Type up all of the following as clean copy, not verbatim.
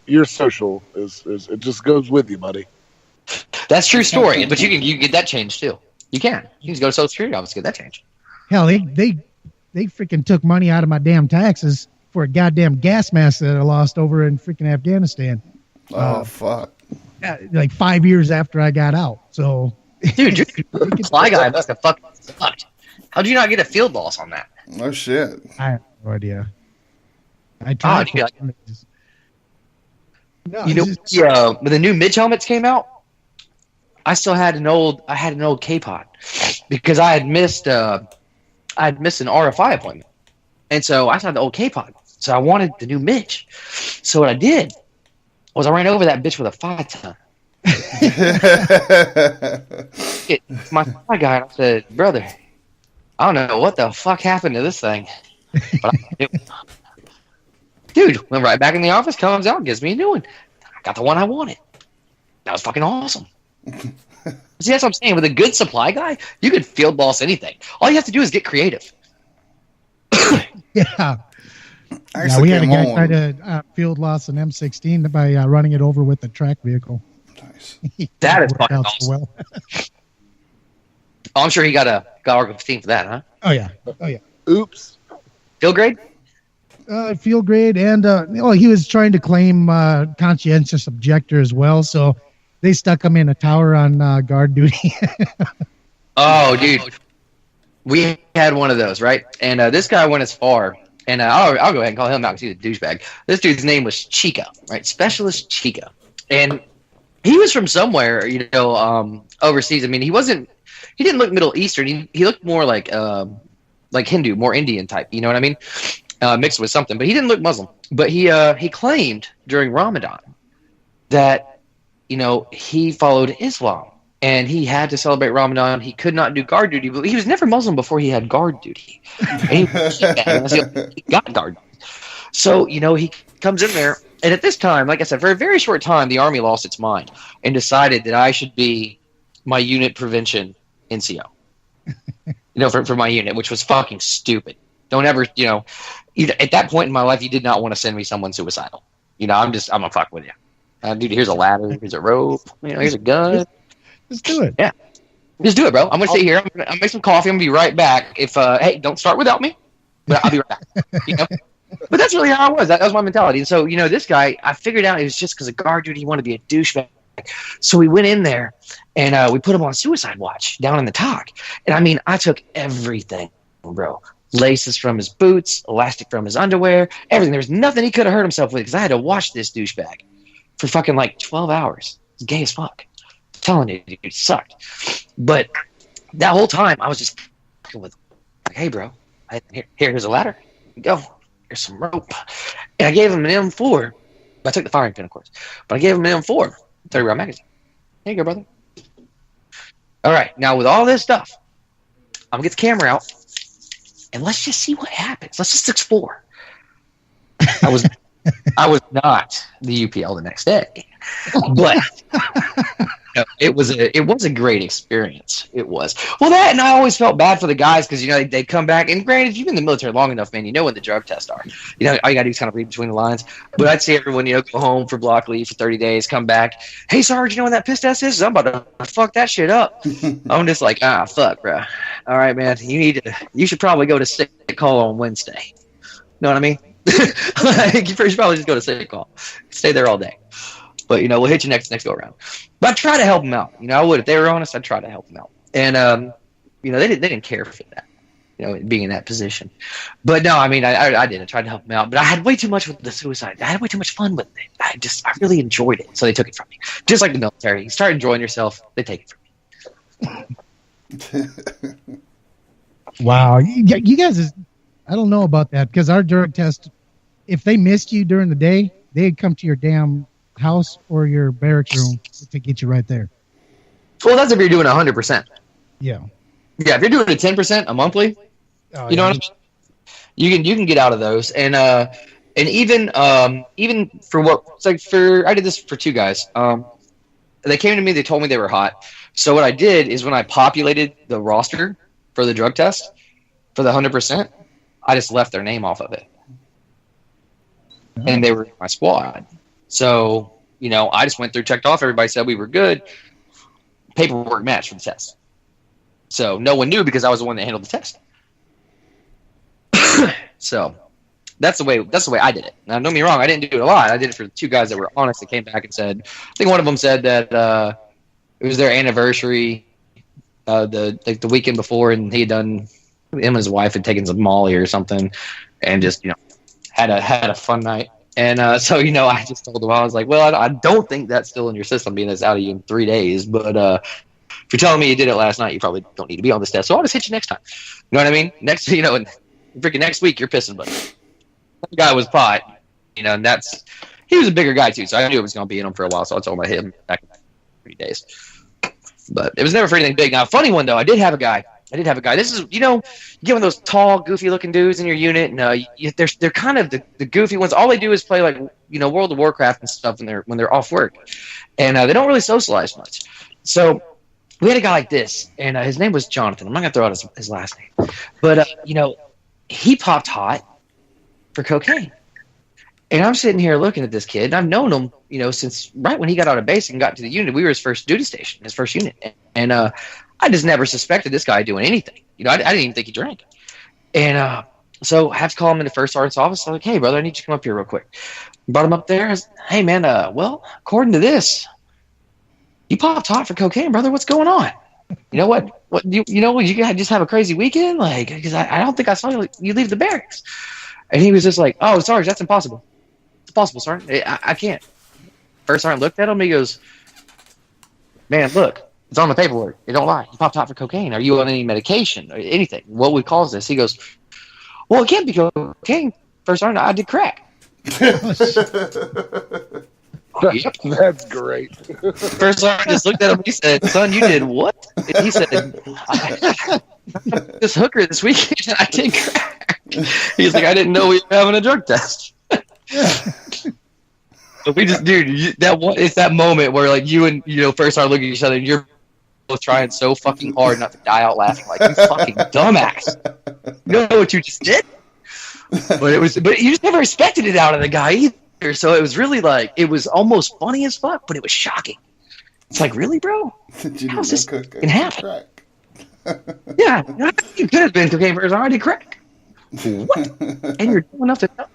your social is it just goes with you, buddy. That's true story, but you can get that changed too. You can just go to Social Security office, get that changed. Hell, they freaking took money out of my damn taxes for a goddamn gas mask that I lost over in freaking Afghanistan. Oh fuck! Like 5 years after I got out. So, dude, my guy must have fucking sucked. How'd you not get a field loss on that? No shit. I have no idea. I tried. When the new Midge helmets came out, I still had an old K-Pod because I had missed an RFI appointment, and so I saw the old K-Pod. So I wanted the new Midge. So what I did was I ran over that bitch with a 5-ton. my guy, I said, brother, I don't know what the fuck happened to this thing, but dude, went right back in the office, comes out, gives me a new one. I got the one I wanted. That was fucking awesome. See, that's what I'm saying. With a good supply guy, you could field loss anything. All you have to do is get creative. Yeah. We had a guy try to field loss an M16 by running it over with a track vehicle. Nice. That is fucking awesome. Well. I'm sure he got Article 15 for that, huh? Oh yeah. Oops. Field grade? Field grade, and he was trying to claim conscientious objector as well, so they stuck him in a tower on guard duty. Oh, dude. We had one of those, right? And this guy went as far, and I'll go ahead and call him out because he's a douchebag. This dude's name was Chica, right? Specialist Chica. And he was from somewhere, overseas. I mean, he didn't look Middle Eastern. He looked more like Hindu, more Indian type. You know what I mean? Mixed with something, but he didn't look Muslim. But he claimed during Ramadan that he followed Islam and he had to celebrate Ramadan. He could not do guard duty, but he was never Muslim before he had guard duty. And he got guard duty. So he comes in there, and at this time, like I said, for a very short time, the Army lost its mind and decided that I should be my unit prevention NCO. For my unit, which was fucking stupid. Don't ever, at that point in my life, you did not want to send me someone suicidal. I'm gonna fuck with you. Dude, here's a ladder, here's a rope, here's a gun. Just do it. Yeah. Just do it, bro. I'm gonna sit here, I'm gonna make some coffee, I'm gonna be right back. If hey, don't start without me, but I'll be right back. But that's really how I was. That was my mentality. And so, this guy, I figured out it was just because of guard duty, he wanted to be a douchebag. So we went in there and we put him on suicide watch down in the TOC. And I mean, I took everything, bro. Laces from his boots, elastic from his underwear, everything. There was nothing he could have hurt himself with because I had to watch this douchebag for fucking like 12 hours. It's gay as fuck. I'm telling you, dude, it sucked. But that whole time, I was just with, like, hey, bro, here's a ladder. Go. Here's some rope. And I gave him an M4. I took the firing pin, of course. But I gave him an M4, 30-round magazine. There you go, brother. All right. Now, with all this stuff, I'm going to get the camera out. And let's just see what happens. Let's just explore. I was not the UPL the next day, but it was a great experience. It was. Well, that, and I always felt bad for the guys because they'd come back. And granted, you've been in the military long enough, man. You know what the drug tests are. All you gotta do is kind of read between the lines. But I'd see everyone go home for block leave for 30 days, come back. Hey, Sarge, you know what that piss test is? I'm about to fuck that shit up. I'm just like, fuck, bro. All right, man. You should probably go to sick call on Wednesday. Know what I mean? You should probably just go to sick call. Stay there all day. But we'll hit you next go around. But I try to help them out. I would, if they were honest, I'd try to help them out. And they didn't care for that. Being in that position. But no, I mean, I did. I tried to help them out, but I had way too much with the suicide. I had way too much fun with it. I really enjoyed it, so they took it from me. Just like the military, you start enjoying yourself, they take it from me. Wow, you guys, I don't know about that because our drug test, if they missed you during the day, they'd come to your damn house or your barracks room to get you right there. Well, that's if you're doing 100%. Yeah. Yeah, if you're doing a 10%, a monthly, know what I mean? You can get out of those, and even for what it's like I did this for two guys. They came to me, they told me they were hot. So what I did is when I populated the roster for the drug test for the 100%, I just left their name off of it, and they were in my squad. So, I just went through, checked off. Everybody said we were good. Paperwork matched for the test. So no one knew because I was the one that handled the test. So that's the way I did it. Now, don't get me wrong, I didn't do it a lot. I did it for 2 guys that were honest that came back and said, I think one of them said that it was their anniversary the weekend before, and he had done, him and his wife had taken some Molly or something, and just had a fun night. And so I just told him, I was like, well, I don't think that's still in your system, being it's out of you in 3 days. But if you're telling me you did it last night, you probably don't need to be on this test. So I'll just hit you next time. You know what I mean? Next, freaking next week you're pissing, but that guy was pot. And he was a bigger guy too, so I knew it was going to be in him for a while. So I told him I hit him back in 3 days. But it was never for anything big. Now, a funny one though, I did have a guy. This is, you get one of those tall, goofy-looking dudes in your unit, and they're kind of the goofy ones. All they do is play like World of Warcraft and stuff when they're off work, and they don't really socialize much. So we had a guy like this, and his name was Jonathan. I'm not gonna throw out his last name, but he popped hot for cocaine, and I'm sitting here looking at this kid. And I've known him, since right when he got out of basic and got to the unit. We were his first duty station, his first unit, and I just never suspected this guy doing anything. I didn't even think he drank. And so I have to call him in the first sergeant's office. I'm like, hey, brother, I need you to come up here real quick. Brought him up there. Hey, man, well, according to this, you popped hot for cocaine, brother. What's going on? You know what? You just have a crazy weekend? Like, because I don't think I saw you leave the barracks. And he was just like, oh, Sarge, that's impossible. It's impossible, Sergeant. I can't. First sergeant looked at him. He goes, man, look. It's on the paperwork. You don't lie. You popped hot for cocaine. Are you on any medication or anything? What would cause this? He goes, well, it can't be cocaine. First sergeant, I did crack. Yep. That's great. First sergeant just looked at him and he said, son, you did what? And he said, I this hooker this weekend and I did crack. He's like, I didn't know we were having a drug test. But we just, dude, it's that moment where like you and first sergeant look at each other and you're both trying so fucking hard not to die out laughing like you fucking dumbass. You know what you just did? But you just never expected it out of the guy either. So it was really like, it was almost funny as fuck, but it was shocking. It's like, really, bro? How's this can happen? Yeah, you could have been cocaine first. I already crack. What? And you're dumb enough to know?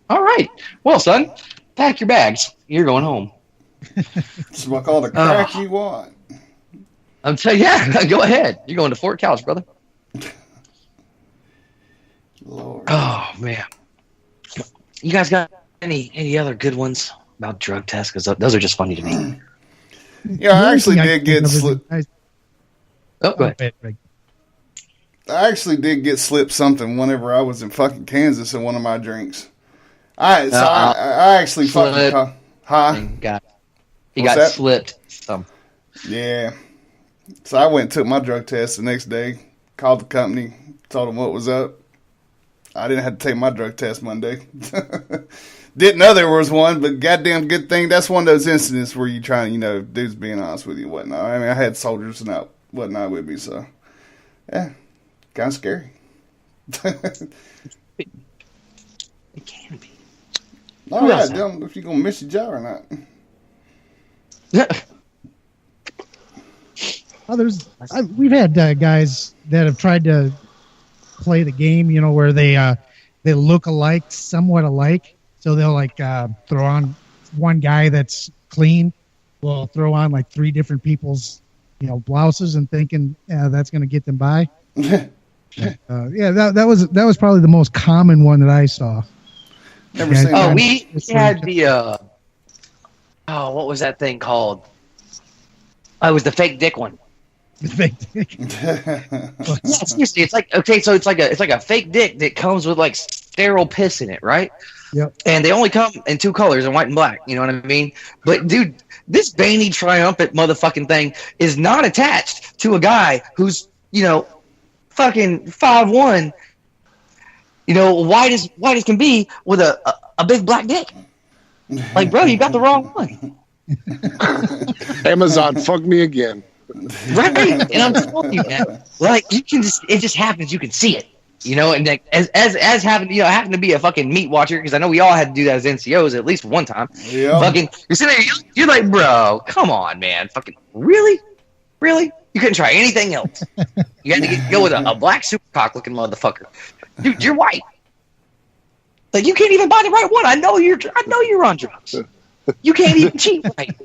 All right. Well, son, pack your bags. You're going home. Smoke all the crack you want. I'm telling you, yeah, go ahead. You're going to Fort Couch, brother. Lord. Oh, man. You guys got any other good ones about drug tests? Because those are just funny to me. Yeah, I actually did get slipped. Oh, go ahead. I actually did get slipped something whenever I was in fucking Kansas in one of my drinks. I actually fucking... He got slipped some. Yeah. So I went and took my drug test the next day, called the company, told them what was up. I didn't have to take my drug test Monday. Didn't know there was one, but goddamn good thing. That's one of those incidents where you try and, dudes being honest with you and whatnot. I mean, I had soldiers and whatnot with me, so yeah, kind of scary. It can be. Oh, yeah, tell them if you're going to miss your job or not. We've had guys that have tried to play the game, where they look alike, somewhat alike. So they'll throw on one guy that's clean, will throw on 3 different people's blouses and thinking that's going to get them by. That was probably the most common one that I saw. Never seen that. We had the what was that thing called? It was the fake dick one. The fake dick. Yeah, seriously, it's like it's like a fake dick that comes with sterile piss in it, right? Yep. And they only come in 2 colors, in white and black. You know what I mean? But dude, this veiny triumphant motherfucking thing is not attached to a guy who's fucking 5'1", white as can be with a big black dick. Like, bro, you got the wrong one. Amazon, fuck me again. Right, and I'm telling you, man, you can it just happens. You can see it. You know, and like, as having having to be a fucking meat watcher, because I know we all had to do that as NCOs at least one time. Yeah. Fucking, you're sitting there, you're like, bro, come on, man, fucking, really? You couldn't try anything else. You had to go with a black supercock looking motherfucker. Dude, you're white. Like, you can't even buy the right one. I know you're on drugs. You can't even cheat right.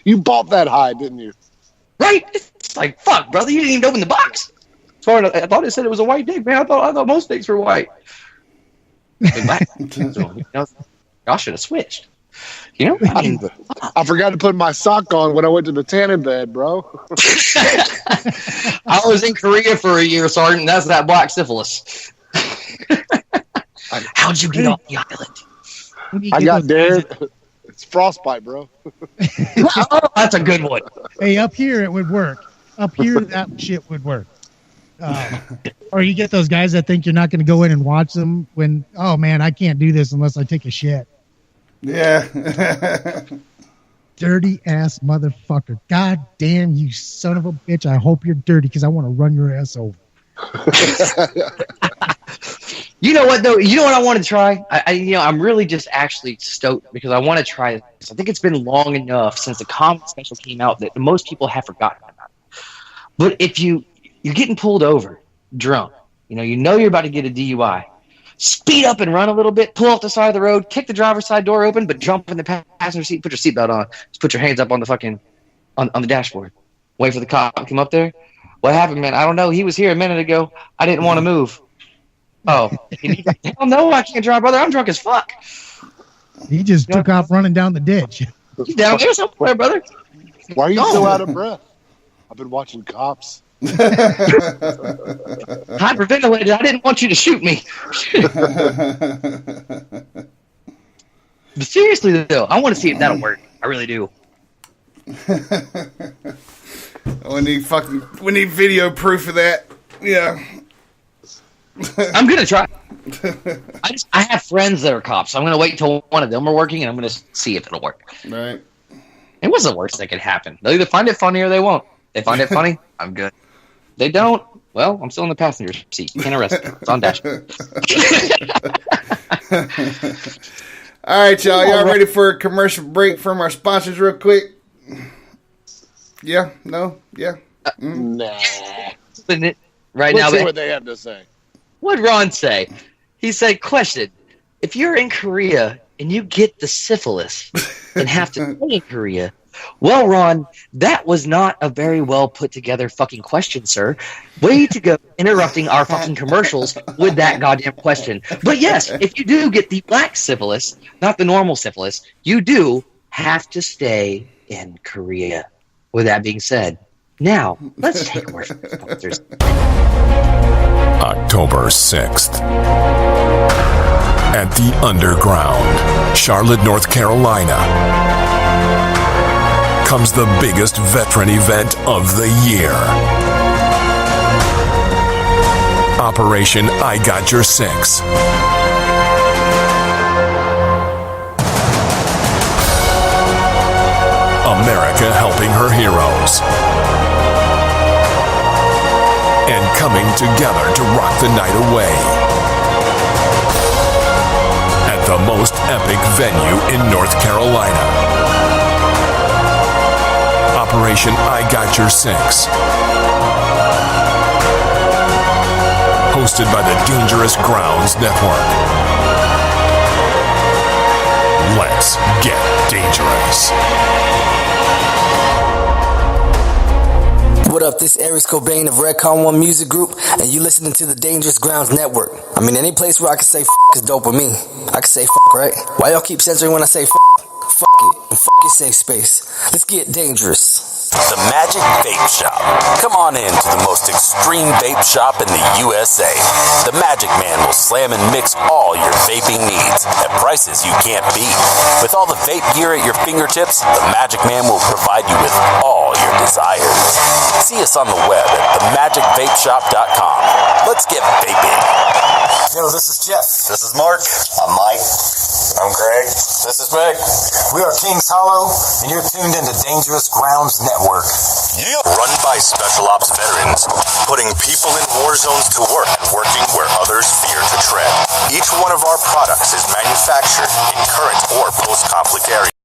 You bought that high, didn't you? Right? It's like, fuck, brother, you didn't even open the box. As far as I thought it said it was a white dick, man. I thought most dicks were white. Black. So, y'all should have switched. You know? I forgot to put my sock on when I went to the tanning bed, bro. I was in Korea for a year, Sergeant. That's that black syphilis. How'd you get off the island? I got dared. It's frostbite, bro. Oh, that's a good one. Hey, up here it would work. Up here, that shit would work. Or you get those guys that think you're not going to go in and watch them when, oh man, I can't do this unless I take a shit. Yeah. Dirty ass motherfucker. God damn, you son of a bitch. I hope you're dirty because I want to run your ass over. You know what though? You know what I want to try? I'm really just actually stoked because I want to try this. I think it's been long enough since the comedy special came out that most people have forgotten about it. But if you're getting pulled over drunk, you know you're about to get a DUI. Speed up and run a little bit, pull off the side of the road, kick the driver's side door open, but jump in the passenger seat, put your seatbelt on, just put your hands up on the fucking on the dashboard. Wait for the cop to come up there. What happened, man? I don't know. He was here a minute ago. I didn't want to move. Oh, hell no, I can't drive, brother. I'm drunk as fuck. He just took off running down the ditch. He's down there somewhere, brother. Why are you so out of breath? I've been watching Cops. Hyperventilated. I didn't want you to shoot me. But seriously, though, I want to see if that'll work. I really do. We need video proof of that. Yeah. I'm gonna try. I have friends that are cops, so I'm gonna wait until one of them are working, and I'm gonna see if it'll work. Right. And what's the worst that could happen? They'll either find it funny or they won't. They find it funny, I'm good. They don't. Well, I'm still in the passenger seat. You can't arrest me. It's on dashboard. All right, y'all ready for a commercial break from our sponsors real quick? Yeah? No? Yeah? Nah. Right Let's now, see what they have to say. What'd Ron say? He said, question, if you're in Korea and you get the syphilis and have to stay in Korea, well, Ron, that was not a very well put together fucking question, sir. Way to go interrupting our fucking commercials with that goddamn question. But yes, if you do get the black syphilis, not the normal syphilis, you do have to stay in Korea. With that being said, now let's take a word from the sponsors. October 6th. At the Underground, Charlotte, North Carolina, comes the biggest veteran event of the year. Operation I Got Your Six. America helping her heroes. And coming together to rock the night away. At the most epic venue in North Carolina. Operation I Got Your Six. Hosted by the Dangerous Grounds Network. Let's get dangerous. What up, this is Aries Cobain of Redcon 1 Music Group, and you listening to the Dangerous Grounds Network. I mean, any place where I can say f*** is dope with me. I can say f***, right? Why y'all keep censoring when I say f***? Fuck it, and fuck your safe space. Let's get dangerous. The Magic Vape Shop. Come on in to the most extreme vape shop in the USA. The Magic Man will slam and mix all your vaping needs at prices you can't beat. With all the vape gear at your fingertips, the Magic Man will provide you with all your desires. See us on the web at themagicvapeshop.com. Let's get vaping. Yo, this is Jeff. This is Mark. I'm Mike. I'm Craig. This is Meg. We are Kings Hollow, and you're tuned into Dangerous Grounds Network. Yeah. Run by Special Ops veterans, putting people in war zones to work and working where others fear to tread. Each one of our products is manufactured in current or post-conflict areas.